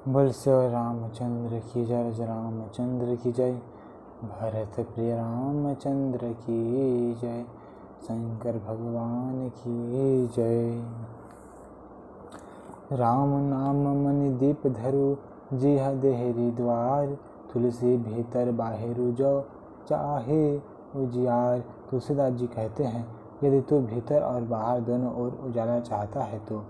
बोल श्री रामचंद्र की जय, रामचंद्र की जय। भरत प्रिय रामचंद्र की जय, शंकर भगवान की जय। राम नाम मनि दीप धरु, जिह देहरी द्वार। तुलसी भीतर बाहिरु, जो चाहे उजियार। तुलसीदास जी कहते हैं, यदि तू भीतर और बाहर दोनों ओर उजाला चाहता है तो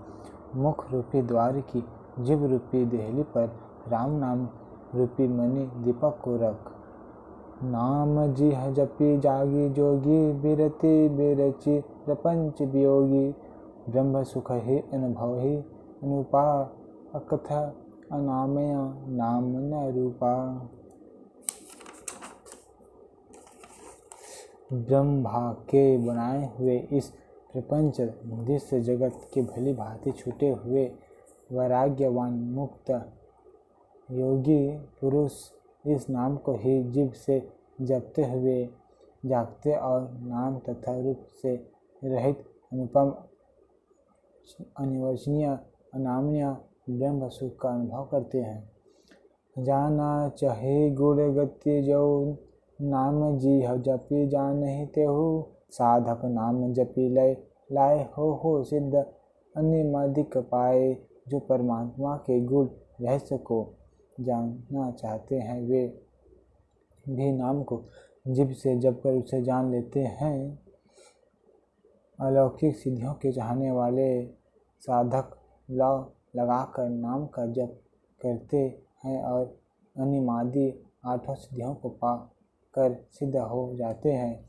मुख रूपी द्वार की जीव रूपी देहली पर राम नाम रूपी मणि दीपक को रख। नाम जिह जपी जागी जोगी, बिरति बिरचि प्रपंच वियोगी। ब्रह्म सुख ही अनुभव ही अनुपा, अकथ अनामय नाम न रूपा। ब्रह्मा के बनाए हुए इस प्रपंच दृश्य जगत के भली भांति छूटे हुए वैराग्यवान मुक्त योगी पुरुष इस नाम को ही जीभ से जपते हुए जागते और नाम तथा रूप से रहित अनुपम अनिर्वचनीय अनामनीय ब्रह्म सुख का अनुभव करते हैं। जाना चाहे गुण गति जो, नाम जिह जपी जानहि तेहु। साधक नाम जपी लय लाए हो सिद्ध, अनिमादिक पाए। जो परमात्मा के गुण रहस्य को जानना चाहते हैं वे भी नाम को जीभ से जप कर उसे जान लेते हैं। अलौकिक सिद्धियों के चाहने वाले साधक लौ लगाकर नाम का जप करते हैं और अनिमादि आठों सिद्धियों को पा कर सिद्ध हो जाते हैं।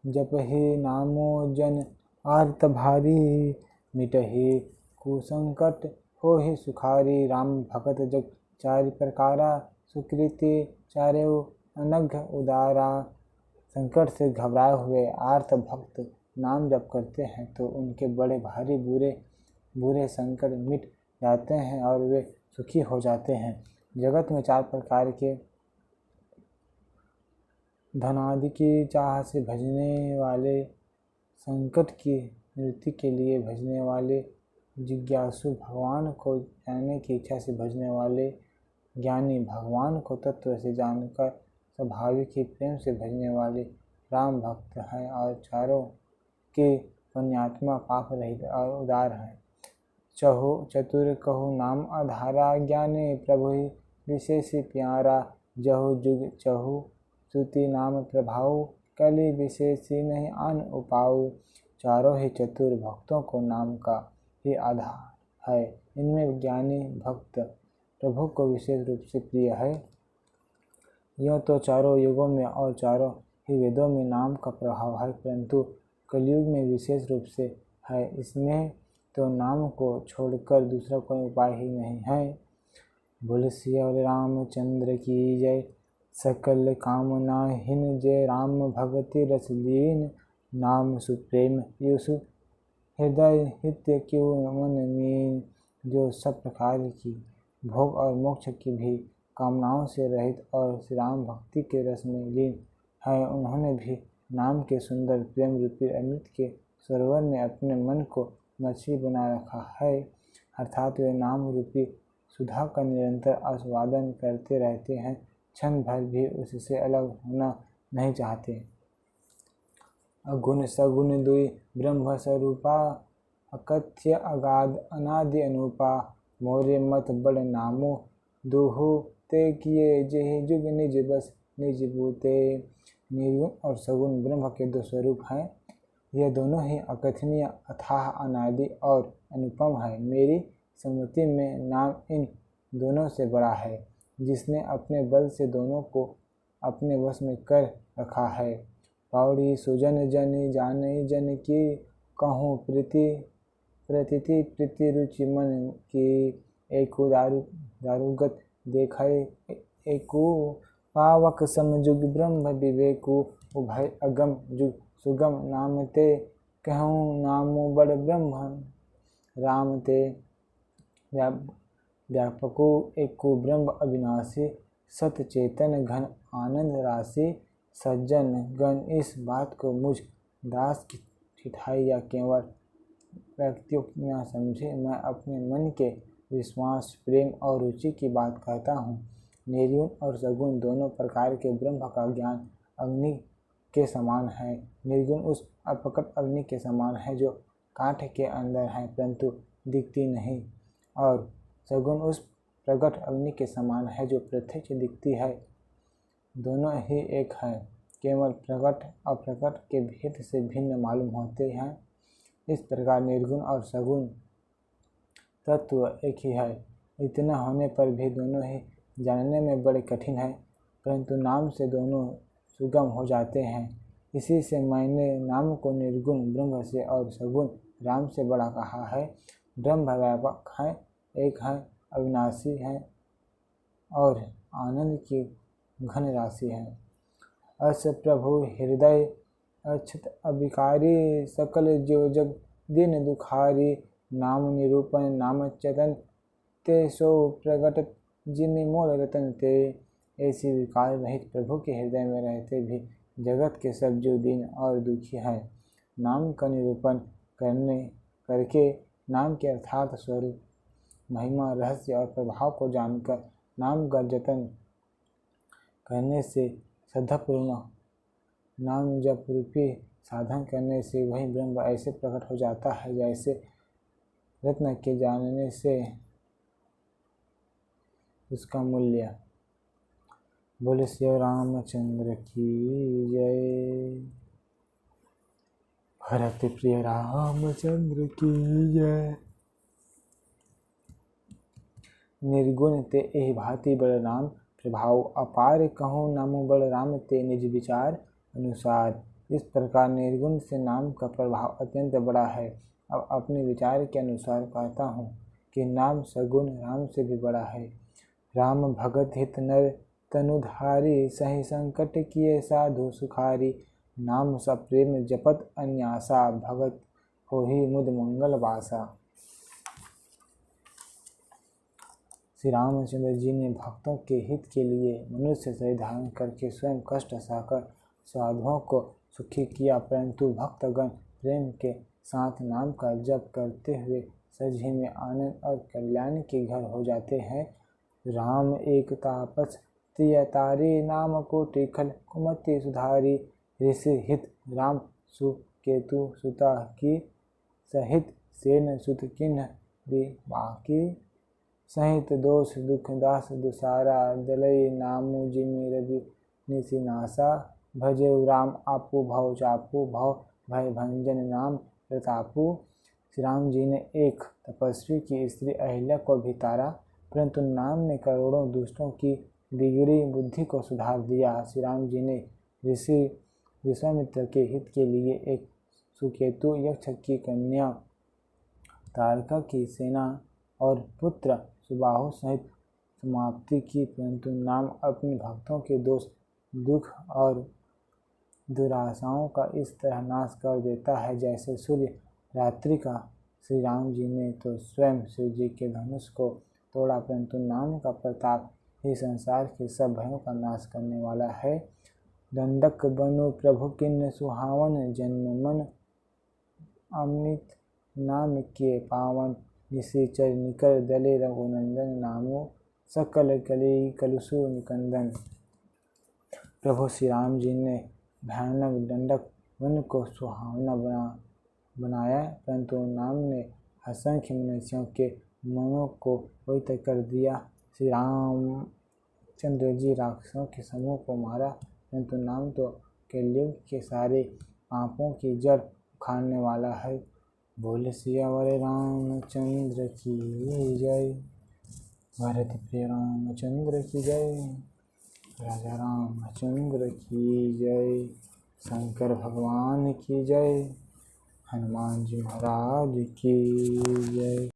जप ही नामो जन आर्त भारी, मिटहि कुसंकट हो ही सुखारी। राम भगत जग चारि प्रकारा, सुकृति चारेउ अनघ उदारा। संकट से घबराए हुए आर्त भक्त नाम जप करते हैं तो उनके बड़े भारी बुरे संकट मिट जाते हैं और वे सुखी हो जाते हैं। जगत में चार प्रकार के धनादि की चाह से भजने वाले, संकट की निवृत्ति के लिए भजने वाले, जिज्ञासु भगवान को जानने की इच्छा से भजने वाले, ज्ञानी भगवान को तत्व से जानकर स्वाभाविक ही प्रेम से भजने वाले राम भक्त हैं और चारों के पुण्यात्मा पाप रहित और उदार हैं। चहु चतुर कहु नाम आधारा, ज्ञानी प्रभु ही विशेष प्यारा। जहु जुग चहु श्रुति नाम प्रभाऊ, कलि विशेषी नहीं आन उपाऊ। चारों ही चतुर भक्तों को नाम का ही आधार है। इनमें ज्ञानी भक्त प्रभु को विशेष रूप से प्रिय है। यह तो चारों युगों में और चारों ही वेदों में नाम का प्रभाव है, परंतु कलयुग में विशेष रूप से है। इसमें तो नाम को छोड़कर दूसरा कोई उपाय ही नहीं है। बोल श्री रामचंद्र की जय। सकल कामना हिन जय राम भगति रस लीन। नाम सुप्रेम युसु हृदय हित्य क्यों मन मीन। जो सब प्रकार की भोग और मोक्ष की भी कामनाओं से रहित और श्री राम भक्ति के रस में लीन है, उन्होंने भी नाम के सुंदर प्रेम रूपी अमृत के सरोवर में अपने मन को मछली बना रखा है। अर्थात वे नाम रूपी सुधा का निरंतर आस्वादन करते रहते हैं, क्षण भर भी उससे अलग होना नहीं चाहते। अगुण सगुण दुई ब्रह्म स्वरूपा, अकथ्य अगाध अनादि अनुपा। मोरे मत बड़ नामो दुहु, ते किए जेहि जुग निज बस निज बूते। निर्गुण और सगुण ब्रह्म के दो स्वरूप हैं। यह दोनों ही अकथनीय अथाह अनादि और अनुपम है। मेरी सम्मति में नाम इन दोनों से बड़ा है, जिसने अपने बल से दोनों को अपने वश में कर रखा है। पौड़ी सुजन जन जानई जन की, कहूँ प्रतीति प्रीति रुचि मन की। एकु दारुगत देखै एकु, पावक समजुग ब्रह्म विवेकु। उभय अगम जुग सुगम नाम ते, कहूँ नामो बड़ ब्रह्म राम ते। व्यापको एको ब्रह्म अविनाशी, सत चेतन घन आनंद राशि। सज्जन गण इस बात को मुझ दास की ठिठाई या केवल व्यक्तियों न समझे। मैं अपने मन के विश्वास, प्रेम और रुचि की बात कहता हूँ। निर्गुण और सगुण दोनों प्रकार के ब्रह्म का ज्ञान अग्नि के समान है। निर्गुण उस अप्रकट अग्नि के समान है जो काठ के अंदर है परंतु दिखती नहीं, और सगुण उस प्रकट अग्नि के समान है जो प्रत्यक्ष दिखती है। दोनों ही एक है, केवल प्रकट अप्रकट के भेद से भिन्न मालूम होते हैं। इस प्रकार निर्गुण और सगुण तत्व एक ही है। इतना होने पर भी दोनों ही जानने में बड़े कठिन है, परंतु नाम से दोनों सुगम हो जाते हैं। इसी से मैंने नाम को निर्गुण ब्रह्म से और सगुण राम से बड़ा कहा है। ब्रह्म व्यापक है, एक है, अविनाशी है और आनंद की घन राशि है। अस प्रभु हृदय अक्षत अभिकारी, सकल जो जग दिन दुखारी। नाम निरूपण नाम चतन, ते सो प्रगट जिमि मोल रतन ते। ऐसी विकार रहित प्रभु के हृदय में रहते भी जगत के सब जो दीन और दुखी हैं, नाम का निरूपण करके नाम के अर्थात स्वरूप, महिमा, रहस्य और प्रभाव को जानकर नाम का जतन करने से, श्रद्धापूर्ण नाम जप रूपी साधन करने से वही ब्रह्म ऐसे प्रकट हो जाता है जैसे रत्न के जानने से उसका मूल्य। बोले श्री रामचंद्र की जय। भरत प्रिय रामचंद्र की जय। निर्गुण ते एहि भांति बलराम प्रभाव, अपार कहूँ नामो बलराम ते निज विचार अनुसार। इस प्रकार निर्गुण से नाम का प्रभाव अत्यंत बड़ा है। अब अपने विचार के अनुसार कहता हूँ कि नाम सगुण राम से भी बड़ा है। राम भगत हित नर तनुधारी, सही संकट किए साधु सुखारी। नाम सप्रेम जपत अन्यासा, भगत होहि मुद मंगल वासा। श्री रामचंद्र जी ने भक्तों के हित के लिए मनुष्य शरीर धारण करके स्वयं कष्ट सहकर साधुओं को सुखी किया, परंतु भक्तगण प्रेम के साथ नाम का जप करते हुए सच ही में आनंद और कल्याण के घर हो जाते हैं। राम एक तापस तियतारी, नाम कोटि खल कुमति सुधारी। ऋषि हित राम सुकेतु सुता की, सहित सेन सुत किन्ह बाकी। सहित दोष दुख दास दुसारा, दलई नामु जिमि रवि निसिनासा। भजेउ राम आपू भव चापू, भव भय भंजन नाम प्रतापू। श्री राम जी ने एक तपस्वी की स्त्री अहिल्या को भी तारा, परंतु नाम ने करोड़ों दुष्टों की बिगड़ी बुद्धि को सुधार दिया। श्री राम जी ने ऋषि विश्वामित्र के हित के लिए एक सुकेतु यक्ष की कन्या तारका की सेना और पुत्र सुबाहु सहित समाप्ति की, परंतु नाम अपने भक्तों के दोष दुख और दुराशाओं का इस तरह नाश कर देता है जैसे सूर्य रात्रि का। श्री राम जी ने तो स्वयं शिव जी के धनुष को तोड़ा, परंतु नाम का प्रताप ही संसार के सब भयों का नाश करने वाला है। दंडक बनु प्रभु किन्न सुहावन, जन्म मन अमृत नाम के पावन। निशिचर निकर दले रघुनंदन, नामो सकल कली कलुषु निकंदन। प्रभु श्री राम जी ने भयानक दंडक वन को सुहावना बनाया, परंतु नाम ने असंख्य मनुष्यों के मनों को पवित्र कर दिया। श्री रामचंद्र जी राक्षसों के समूह को मारा, परंतु नाम तो कलयुग के सारे पापों की जड़ उखाड़ने वाला है। बोले सियावर रामचंद्र की जय। भरत प्रिय रामचंद्र की जय। राजा रामचंद्र की जय। शंकर भगवान की जय। हनुमान जी महाराज की जय।